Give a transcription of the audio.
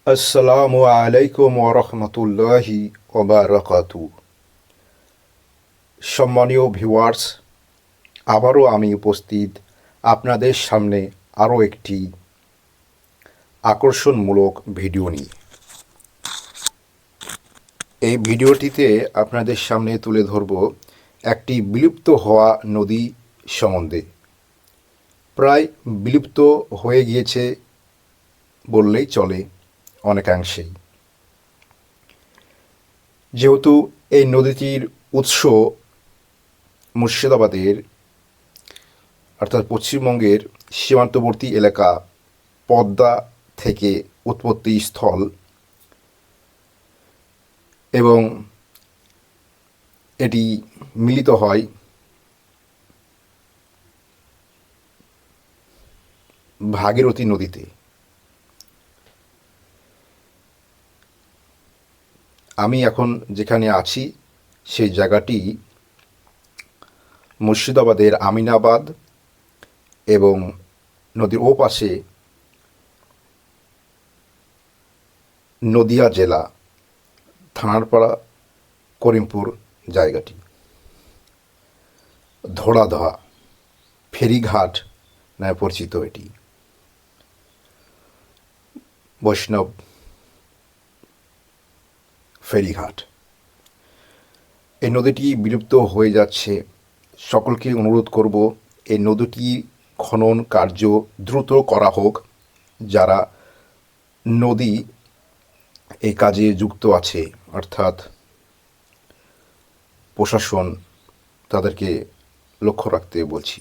আসসালামু আলাইকুম ওরহমতুল্লাহি ওবারাকাতু। সম্মানীয় ভিউয়ার্স, আবারও আমি উপস্থিত আপনাদের সামনে আরও একটি আকর্ষণমূলক ভিডিও নিয়ে। এই ভিডিওটিতে আপনাদের সামনে তুলে ধরব একটি বিলুপ্ত হওয়া নদী সম্বন্ধে। প্রায় বিলুপ্ত হয়ে গিয়েছে বললেই চলে অনেকাংশেই। যেহেতু এই নদীটির উৎস মুর্শিদাবাদের অর্থাৎ পশ্চিমবঙ্গের সীমান্তবর্তী এলাকা পদ্মা থেকে উৎপত্তি স্থল এবং এটি মিলিত হয় ভাগীরথী নদীতে। আমি এখন যেখানে আছি সেই জায়গাটি মুর্শিদাবাদের আমিনাবাদ এবং নদীর ওপাশে নদিয়া জেলা থানারপাড়া করিমপুর জায়গাটি। ধোড়াধোয়া ফেরিঘাট নামে পরিচিত এটি। বৈষ্ণব ফেরিঘাট। এই নদীটি বিলুপ্ত হয়ে যাচ্ছে। সকলকে অনুরোধ করব এই নদীটি খনন কার্য দ্রুত করা হোক। যারা নদী এই কাজে যুক্ত আছে অর্থাৎ প্রশাসন, তাদেরকে লক্ষ্য রাখতে বলছি।